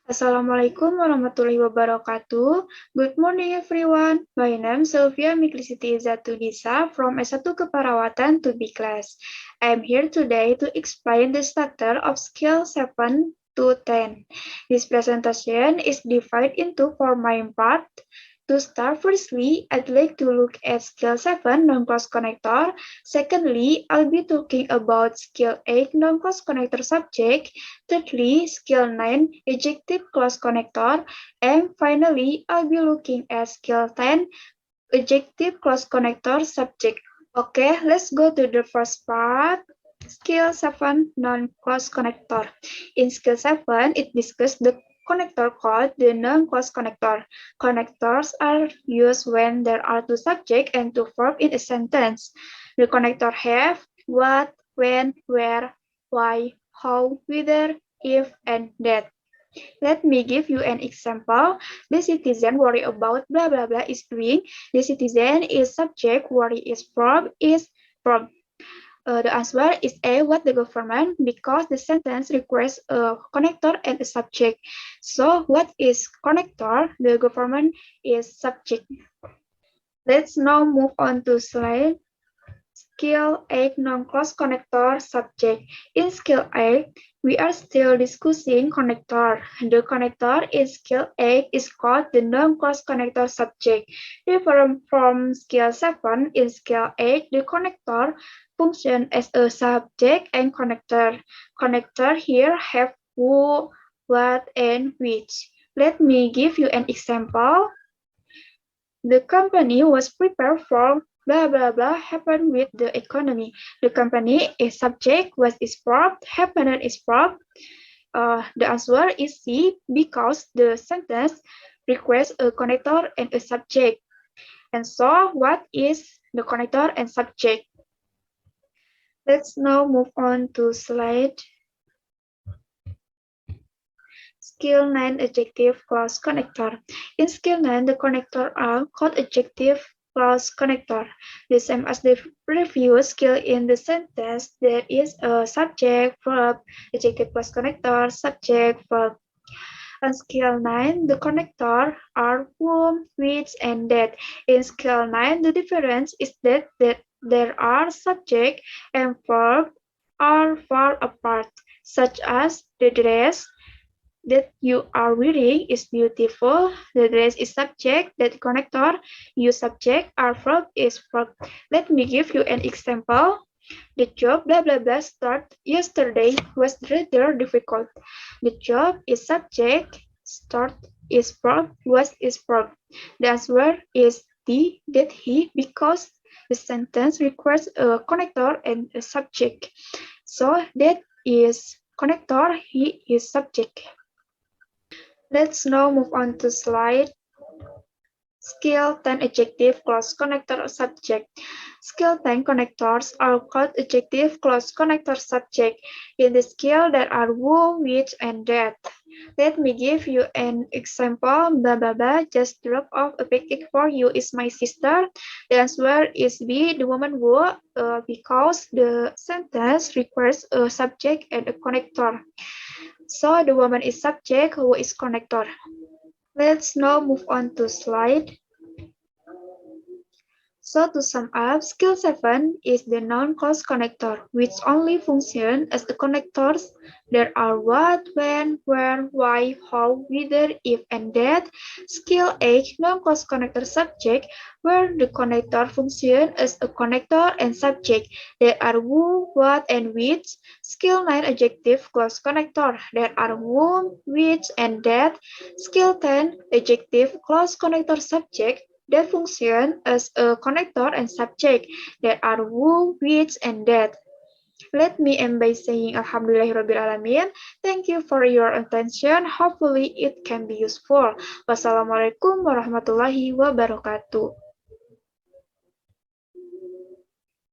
Assalamualaikum warahmatullahi wabarakatuh. Good morning everyone. My name is Sylvia Mikrisiti Izatudisa from S1 Keperawatan to B class. I am here today to explain the structure of skill 7 to 10. This presentation is divided into 4 main parts. To start, firstly, I'd like to look at skill 7 non-cross connector. Secondly, I'll be talking about skill 8 non-cross connector subject. Thirdly, skill 9 adjective clause connector. And finally, I'll be looking at skill 10 adjective clause connector subject. Okay, let's go to the first part. Skill 7 non-clause connector. In skill 7, it discusses the connector called the non-clause connector. Connectors are used when there are two subjects and two verbs in a sentence. The connector have what, when, where, why, how, whether, if, and that. Let me give you an example. The citizen worry about blah blah blah is doing. The citizen is subject, worry is verb. The answer is A, what the government, because the sentence requires a connector and a subject. So what is connector? The government is subject. Let's now move on to slide. Skill 8 non-clause connector subject. In skill 8, we are still discussing connector. The connector in skill 8 is called the non-clause connector subject. Different from skill 7, in skill 8, the connector functions as a subject and connector. Connector here have who, what, and which. Let me give you an example. The company was prepared for blah blah blah happened with the economy. The company is subject, what is verb, happened is verb. The answer is C because the sentence requires a connector and a subject. And so what is the connector and subject? Let's now move on to slide. Skill 9 adjective clause connector. In skill 9, the connector are called adjective clause connector. The same as the previous skill in the sentence, there is a subject, verb, adjective clause connector, subject, verb. On skill 9, the connector are whom, which, and that. In skill 9, the difference is that there are subject and verb are far apart, such as the dress that you are wearing is beautiful. The dress is subject, that connector, you subject, our verb is verb. Let me give you an example. The job blah blah blah start yesterday was rather difficult. The job is subject, start is verb, was is verb. The answer is D, that he, because the sentence requires a connector and a subject. So that is connector, he is subject. Let's now move on to slide. Skill 10 adjective clause connector subject. Skill 10 connectors are called adjective clause connector subject. In the skill there are who, which, and that. Let me give you an example. Blah blah blah just dropped off a package for you is my sister. The answer is B, the woman who, because the sentence requires a subject and a connector. So the woman is subject, who is connector. Let's now move on to slide. So to sum up, skill 7 is the non-clause connector, which only function as the connectors. There are what, when, where, why, how, whether, if, and that. Skill 8, non-clause connector subject, where the connector function as a connector and subject. There are who, what, and which. Skill 9, adjective clause connector. There are whom, which, and that. Skill 10, adjective clause connector subject, that function as a connector and subject. There are who, which, and that. Let me end by saying Alhamdulillahirrabbilalamin. Thank you for your attention. Hopefully it can be useful. Wassalamualaikum warahmatullahi wabarakatuh.